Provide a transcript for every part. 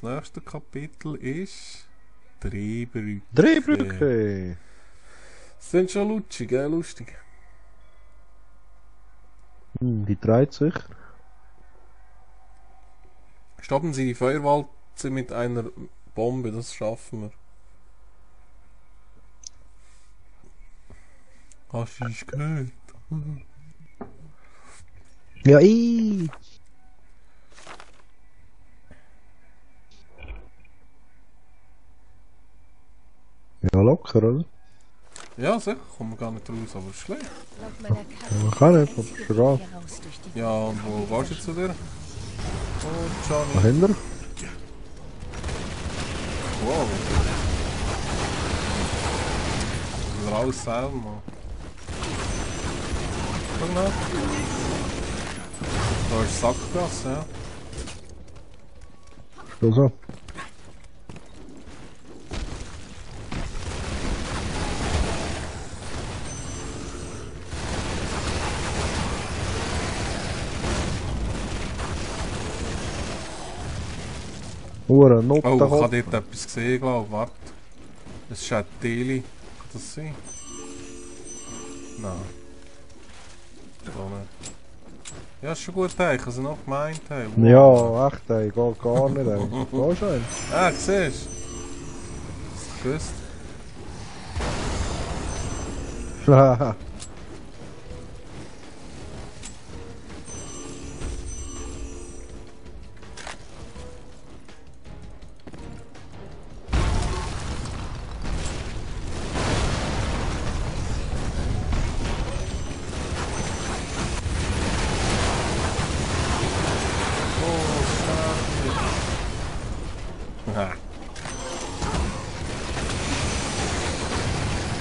das nächste Kapitel ist Drehbrücke. Drehbrücke! Das sind schon lutschig, gell? Lustig. Die dreht sich. Stoppen Sie die Feuerwalze mit einer Bombe, das schaffen wir. Hast du es gehört? Ja, Ja, locker, oder? Ja, sicher, kommen wir gar nicht raus, aber ist schlecht. Man kann nicht, aber ist egal. Ja, und wo warst du jetzt zu dir? Oh, Johnny. Dahinter? Wow. Das ist alles selber, Mann. Schau mal. Da ist Sackgasse, ja. So, so. Hure, Oh, ich habe Notenhof. dort etwas gesehen, glaube ich. Warte. Es ist ein Teli. Kann das sein? Nein. So nicht. Ja, ist schon gut, ey. Ich habe es noch gemeint. Hey. Wow. Ja, echt, ey, geht gar nicht, ey. Geh schon. Ah, siehst du? Hast du gewusst? Ah.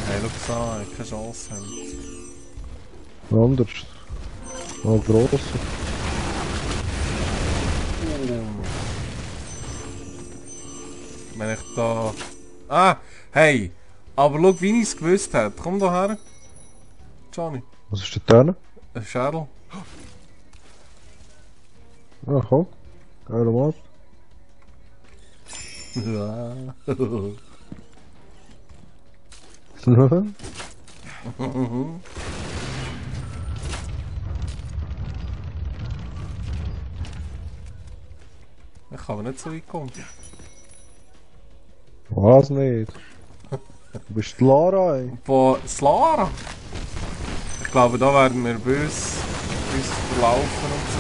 Hey, schau an, keine Chance haben. Anders. Mal grosser. Wenn ich da... Ah! Hey! Aber schau, wie ich es gewusst habe. Komm da her. Johnny. Was ist da drin? Ein Scherl. Ah, komm. Geil, mal. Ja. Ich kann aber nicht so weit kommen. Was nicht? Du bist die Lara, ey. Von Slara? Ich glaube, da werden wir böse uns verlaufen und so.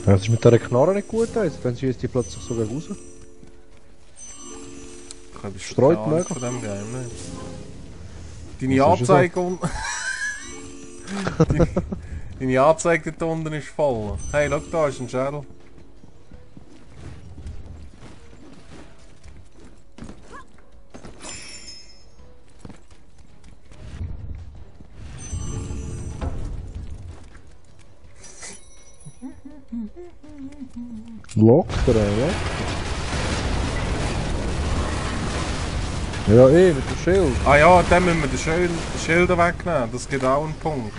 Ja, das ist mit dieser Knarre nicht gut, ey. Dann schießt die plötzlich so gegen raus. Ich habe Streut keine Ahnung mega. von dem Game nicht. Deine Was ist Anzeige unten... Deine Anzeige dort unten ist voll. Hey, schau, da ist ein Scherl. Locker, ey, ja. Ja, eh, mit dem Schild. Ah ja, dann müssen wir die Schilder wegnehmen. Das gibt auch einen Punkt.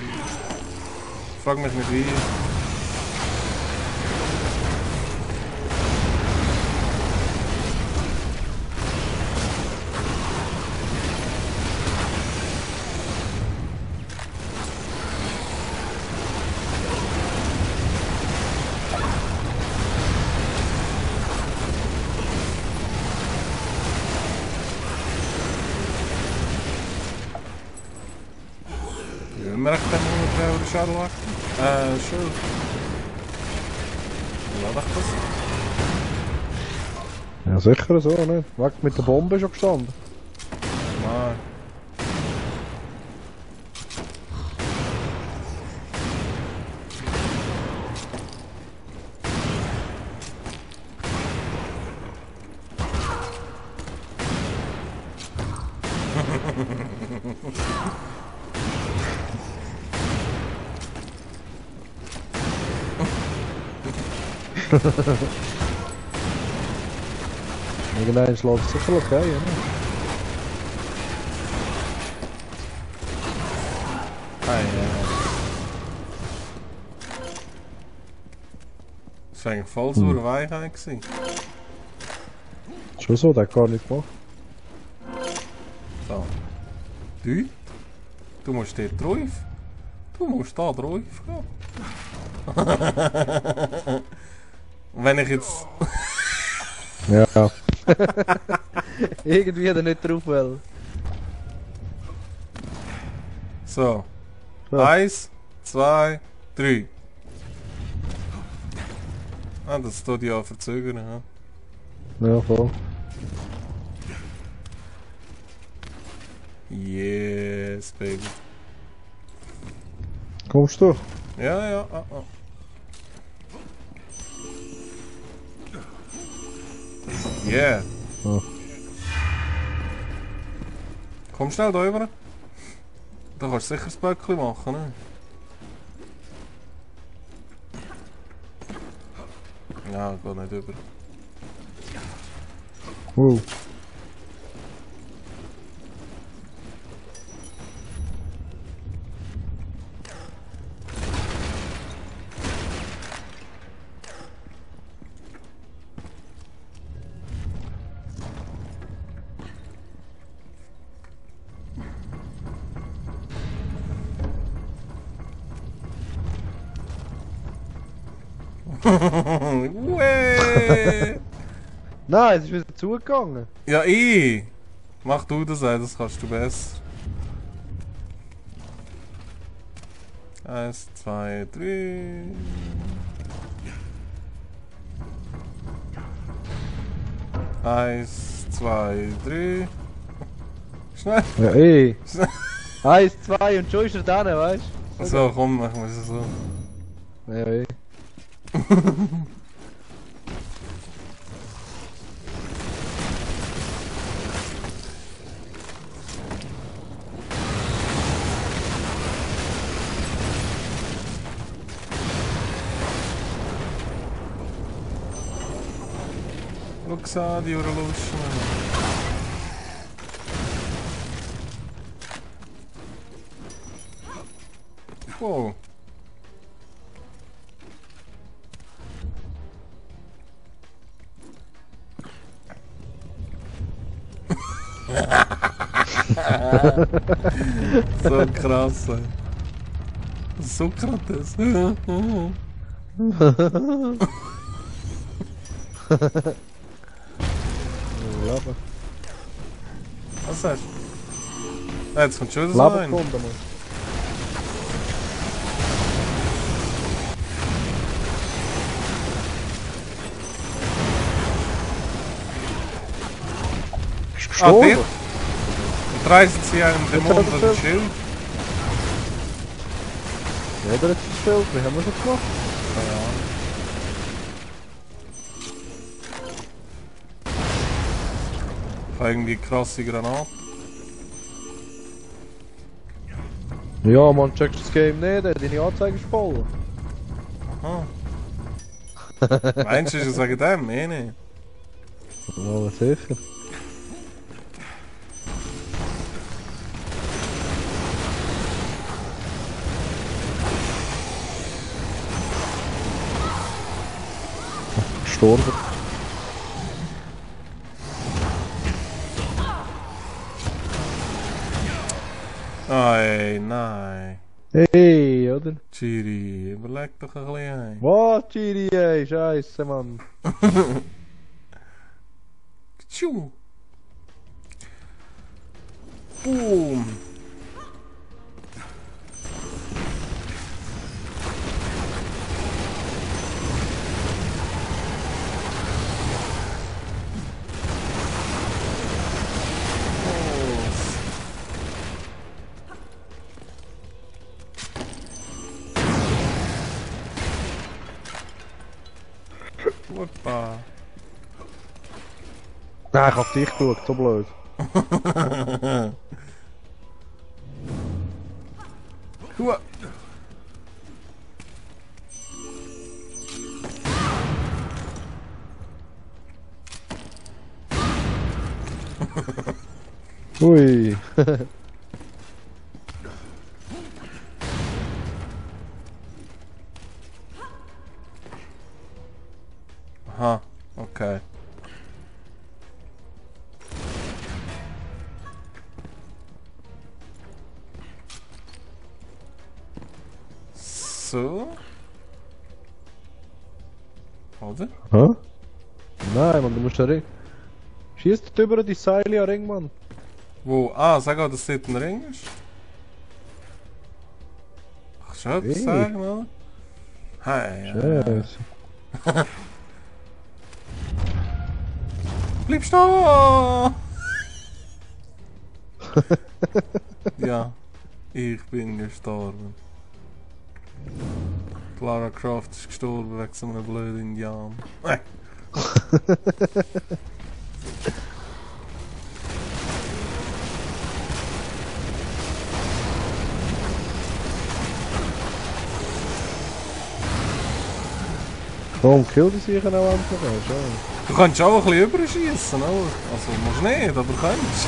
Ich frage mich nicht wie. Wie wir echt dann nur den Schädel weg? Schild. Ja, doch das. Ja, sicher so, ne? Weg mit der Bombe schon gestanden. Nein. Irgendwann schlägt es sicher okay, ne? Das war eigentlich voll sauer Weichheit gewesen. Schon so, der hat gar nicht gemacht. So. Du musst dort drauf. Du musst da drauf gehen. Und wenn ich jetzt... Ja. Irgendwie hat er nicht drauf will. So. So. 1, 2, 3. Ah, das tut ja verzögern. Ja. Ja, voll. Yes, baby. Kommst du? Ja, ja, ah, ah. Yeah. Oh. Komm schnell da rüber. Da kannst du sicher das Böckchen machen, ne? Ja, geht nicht rüber. Wow. Uäh. Nein, es ist wieder zugegangen. Ja, mach du das kannst du besser. 1, 2, 3. Eins, zwei, drei. Schnell! Ja, Schnell. 1, 2 und schon ist er dran, weißt du? So, komm, machen wir es so. Ja, Luxadi oder Luschen. Wow. So krass, ey. Sokrates. Lava. Was sagst du? Jetzt kommt schon wieder so Lava ein. kommt einmal. Ist Ah, gestorben? der? Und reißen sie einem Dämon hat er das schon. Schild. Ja, der hat es gespielt. Wie haben wir es gemacht? Ja. Ich habe irgendwie krasse Granaten. Ja, man, checkst das Game nicht. Deine Anzeige ist voll. Aha. Meinst du, ist es wegen dem? Nicht. Ja, sicher. Gestorben. Ey, nein. Hey, oder? Chiri, überleg doch ein bisschen. Was, Chiri, ey, Scheiße, Mann. Tschu. Boom. Hoppa. Nein, ich hab dich geschaut, so blöd. Hua. Ui. so. Oder? Hä? Nein, Mann, du musst da Ring. Schießt über die Seile an Ring, Mann. Wo? Ah, sag auch, dass dort ein Ring ist. Ach, schon etwas Hey. sagen, oder? Hey, Scheiße. Bleib stehen! Ja, ich bin gestorben. Lara Croft ist gestorben wegen so einem blöden Indianer. Komm, kill die sicher auch einfach, schau. Du kannst auch ein bisschen überschießen, oder? Also, musst nicht, aber kannst.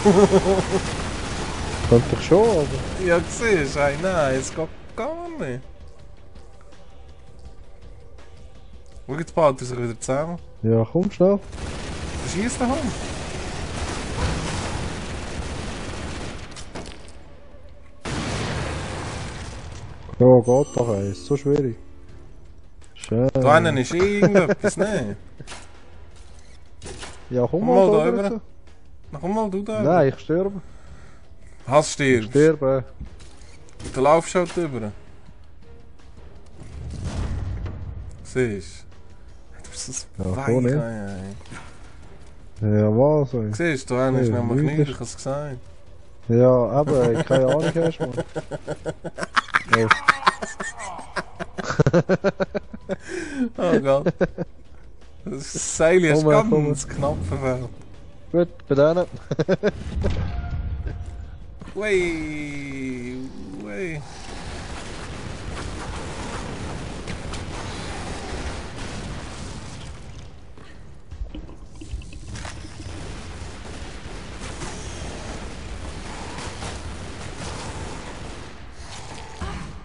Könnte ich schon, aber... Ja, siehst du, hey, nein, es geht gar nicht. Schau, jetzt baut er sich wieder zusammen. Ja, komm schnell. Du schießt daheim. Ja, geht doch, ey. Ist so schwierig. Schön. Da einen ist irgendetwas, ne? Ja, komm Komm mal mal da da rüber. rüber. Na komm mal du da. Nein, ich sterbe. Hast Ich stirbst. sterbe. Du laufst halt rüber. Siehst du? Du bist Ja, so voll weich, nicht. ey. Ja, was, ey. Siehst du, einer ist Ja, nämlich nichts. nicht, ich hab's gesagt. Ja, aber, ey, keine Ahnung hast, Mann. Oh. Oh Gott. Das Seil ist Komm, ganz knapp verfehlt. Gut, bei denen. Wey, wey.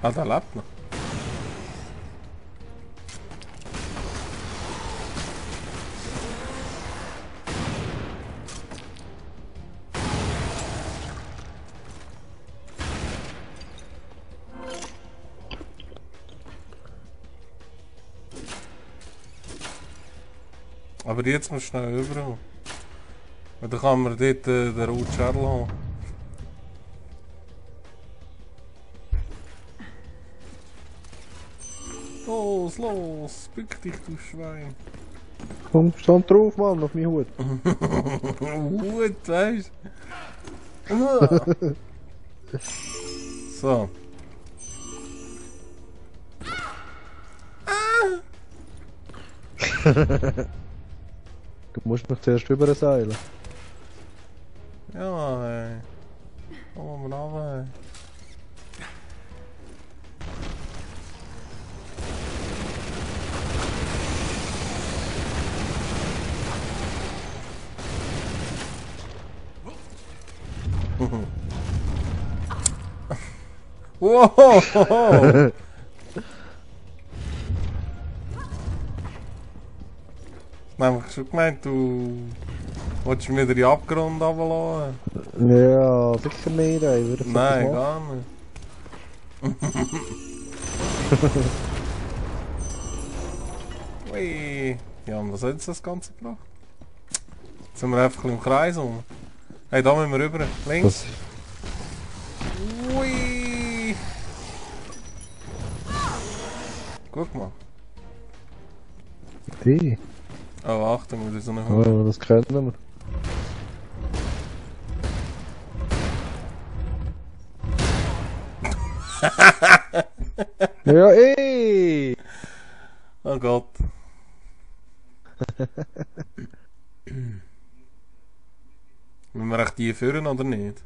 Ah, der lebt noch. Aber jetzt musst du schnell rüber. Und dann kann man dort den roten Schädel haben. Los, los, bück dich, du Schwein. Komm, stand drauf, Mann, auf meinen Hut. Gut, weißt du? So. Du musst mich zuerst rüber seilen. Ja, ey. Komm mal runter, ey. Wow! Nou, ich schon gemeint, du wolltest mir wieder in den Abgrund runterlassen. Ja, sicher nicht, ey. Würde ich Nein, machen? gar nicht. Ui. Ja, und was hat jetzt das Ganze gebracht? Jetzt sind wir einfach im Kreis um. Hey, da müssen wir rüber. Links. Ui. Guck mal. Die? Oh, Achtung, wieder so eine Hund. Oh, das kennen wir. Ja, ey! Oh Gott. Müssen wir echt die führen oder nicht?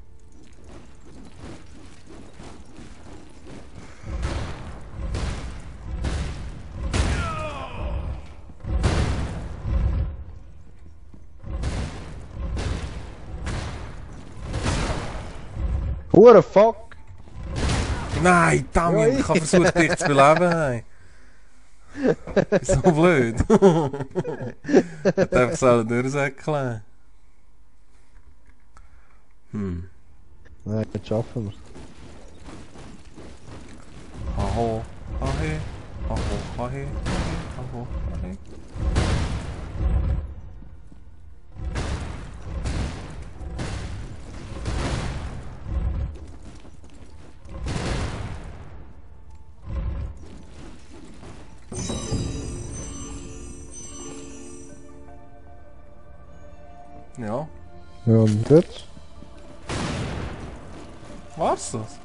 What the fuck? Nein, Damien, ich habe versucht dich zu beleben. Hey. So blöd. Hat einfach so durchsäckeln. Nein, jetzt schaffen wir. Haha. Hahe. Aho, hahe. Aho, hahe. Ja. Ja, und jetzt? War's das?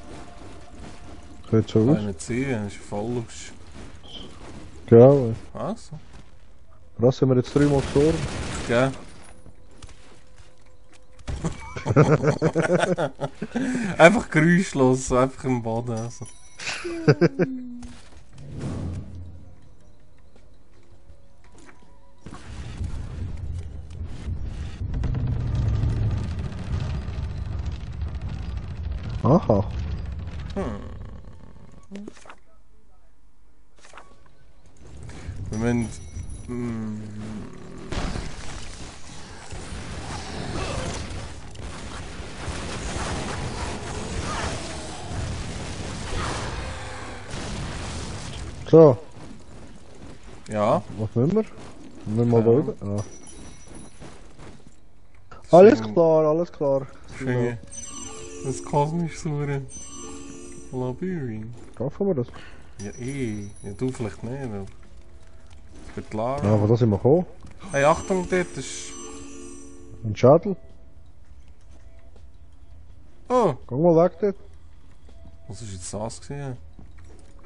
Sieht so aus. Keine Ziele, ist voll los. Genau. Also. Was sind wir jetzt 3-mal gestorben? Ja. Einfach geräuschlos, einfach im Boden. Also. Aha. Wir müssen. So, Ja. was müssen wir? Müssen wir mal Ja. rüber? Ja. Alles klar, alles klar. Finde das kosmisch sauren Labyrinth. Schaffen wir das? Ja, ja, du vielleicht nicht, aber. Für die Lara. Ja, aber da sind wir gekommen. Hey, Achtung, dort ist. Ein Schädel. Oh! Geh mal weg dort. Was ist jetzt das gewesen?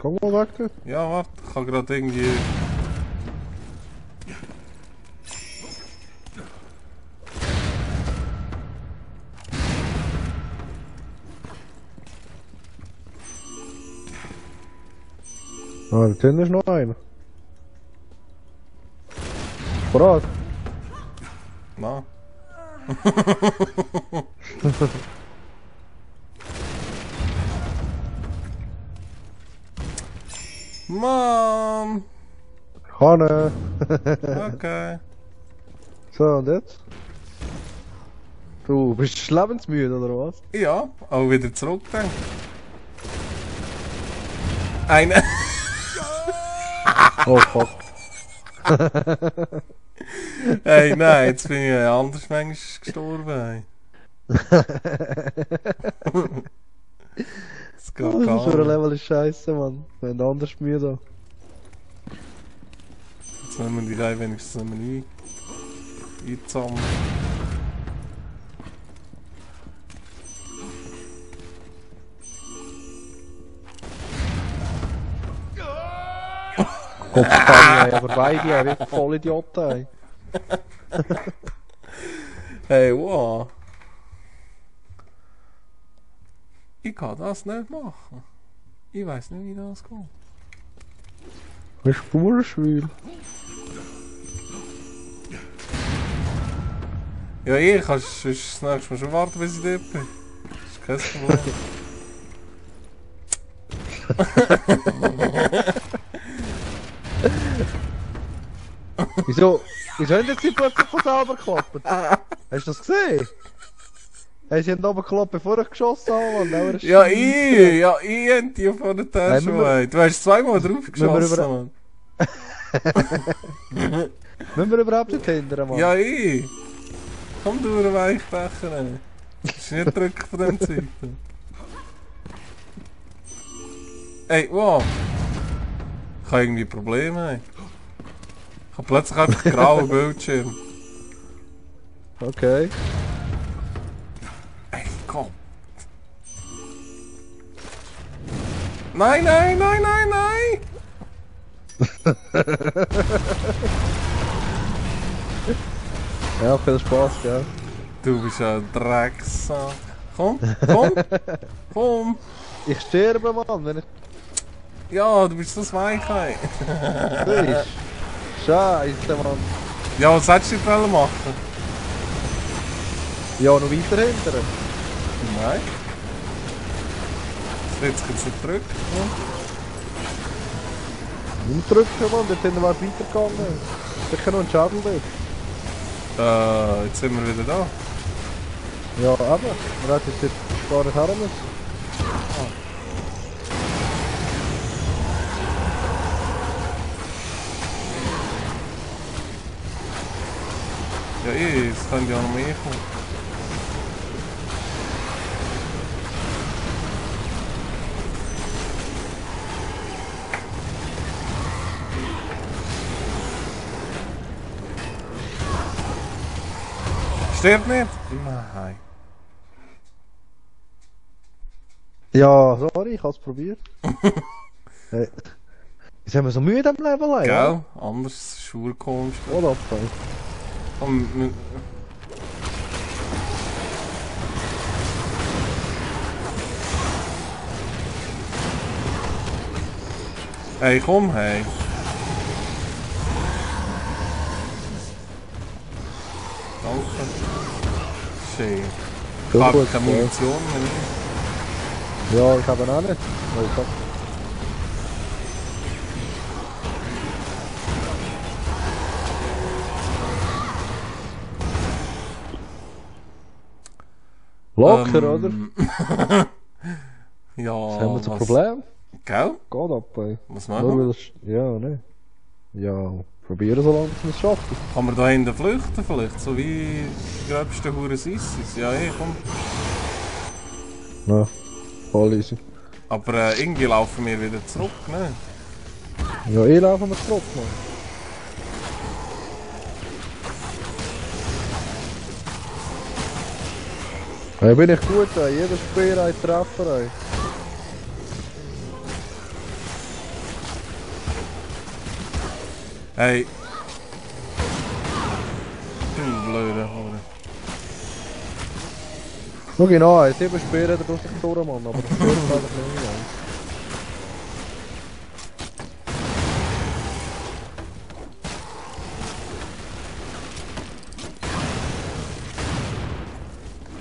Geh mal weg dort. Ja, warte, ich kann gerade irgendwie. Ah, da hinten ist noch einer. Parat. Na. Mann! Hanne. Okay. So, und jetzt? Du bist lebensmüde, oder was? Ja, auch wieder zurückdenken. Eine. Oh, fuck. Hey, nein, jetzt bin ich anders manchmal gestorben. Hey. Das geht Das ist gar für ein nicht. Level ist scheiße, Mann. Wir haben anders müde. Jetzt müssen wir die Reihe wenigstens einzahmen. Kopfkanne, ey, aber beide, ey, wie voll Idioten, ey. Hey, wow. Ich kann das nicht machen. Ich weiß nicht, wie das geht. Das ist Spurenschwül. Ja, ich kann sonst das nächste Mal schon warten, bis ich dort bin. Das ist kein Problem. Wieso haben jetzt die plötzlich von selber geklappt? Hast du das gesehen? Hey, sie haben oben geklappt, bevor ich geschossen habe, Mann. Ja, ich hab die von der Tasche. Nein, wir- Du hast zweimal drauf geschossen, über- Mann. Müssen wir überhaupt nicht hindern, Mann? Ja, ich. Komm du, einen Weichbecher. Ey. Das ist nicht drücken von dem Zeug. Ey, wow. Ich habe irgendwie Probleme. Ey. Ich habe plötzlich einfach einen grauen Bildschirm. Okay. Ey, komm. Nein, nein, nein, nein, nein! Ja, viel Spaß, gell? Du bist ein Drecksack. Komm, komm, komm. Ich sterbe, Mann, wenn ich Ja, du bist das Weich. Ey. bist. Scheiße, Mann. Ja, was hättest du jetzt machen? Ja, noch weiter hindern. Nein. Das wird sich jetzt nicht drücken. Nicht drücken, Mann, dort hinten wäre es weitergegangen. Sicher noch ein Schädel dort. Jetzt sind wir wieder da. Ja, eben. Man hätte jetzt gar nicht her müssen. Ja, es könnte ja noch mehr kommen. Stirbt nicht? Nein. Ja, sorry, ich hab's probiert. Hey. Jetzt haben wir so Mühe am Level, ja? Gell? Anders ist es schwer komisch. Oder abfallen. Komm, hey, komm, hey. Danke. Schön. Ich habe keine Munition mehr. Ja, ich habe ihn auch nicht. Oh, fuck. Locker, oder? Ja, Was haben wir zum Problem? Gell? Geht ab, ey. Was Nur machen wir? weil es... Ja, ne? Ja, probieren so lange, bis wir es schaffen. Kann man da hinten flüchten vielleicht? So wie die gröbsten Huren Sissis? Ja, komm. Ja, voll easy. Aber irgendwie laufen wir wieder zurück, ne? Ja, laufen wir zurück, Mann. Ja, bin ich gut, ey. Jeder Speer ein Treffer, ey. Hey. Du blöde Hure. Schau ihn an, 7 Speere durch sich durch, Mann, aber das wird einfach nicht mehr.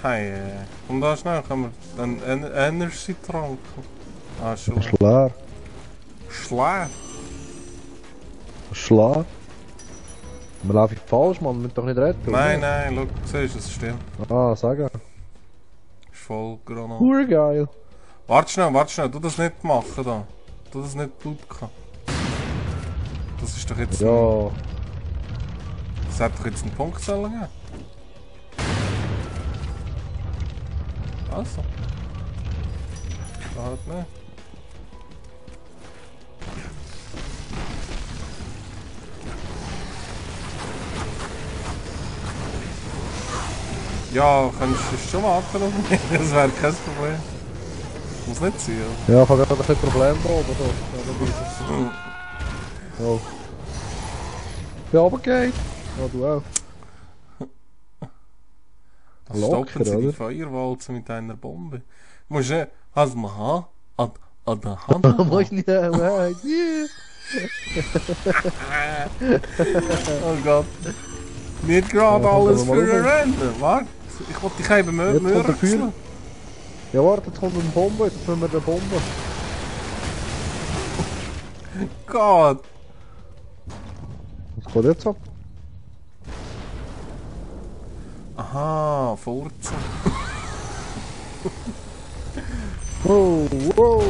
Hey, komm da schnell, können wir einen Energy tranken? Ah, schon. Schlag. Schlag? Schlag? Wir laufen falsch, Mann, wir müssen doch nicht retten. Nein, nein, schau, siehst du, es stimmt. Ah, sagen. Ist voll Granat. Urgeil. Warte schnell, du das nicht machen da. Du das nicht blutken. Das ist doch jetzt. Ja. Das hat doch jetzt einen Punkt sollen geben. Also. Da halt nicht. Ja, könntest du schon warten auf mich? Das wäre kein Problem. Muss nicht sein, ja. Ja, ich habe gerade ein bisschen Problem da oben. Da. Ja. Wie runtergeht? Ja, du auch. Stoppen Sie die oder? Feuerwalze mit einer Bombe. Du musst nicht... Hast du mal an der Hand? Muss ich nicht auch. Oh Gott. Nicht gerade alles für ein Rennen. Warte, ich wollte dich eben mürzen. Ja, warte, jetzt kommt eine Bombe, jetzt müssen wir eine Bombe. Gott. Was geht jetzt ab? Aha, Furzen. Wow, wow,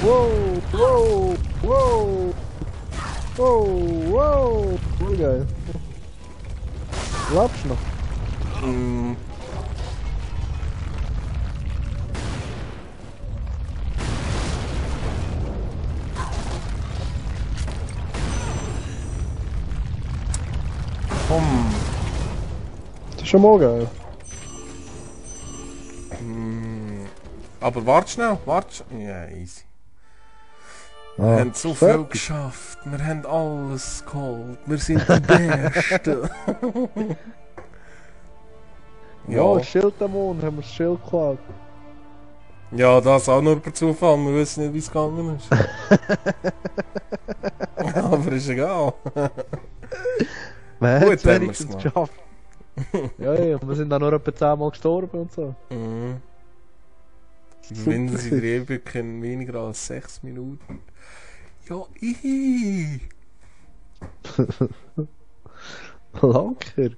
wow, wow, wow. Wow, wow. Voll geil. Lebst du noch? Mm. Komm. Das ist schon mal geil. Aber warte schnell, warte. Ja, easy. Wir Ah, haben so viel fertig. geschafft, wir haben alles geholt, wir sind die Besten. Ja, Schild am Mond, haben wir das Schild geklaut. Ja, das auch nur per Zufall, wir wissen nicht, wie es gegangen ist. Aber ist egal. Wir haben Gut, es haben wir's wenigstens gemacht. geschafft. Ja, ja, wir sind dann nur etwa 10 Mal gestorben und so. Mhm. Super. Wenn sie Drehbücher in weniger als 6 Minuten. Ja, ich. Lanker.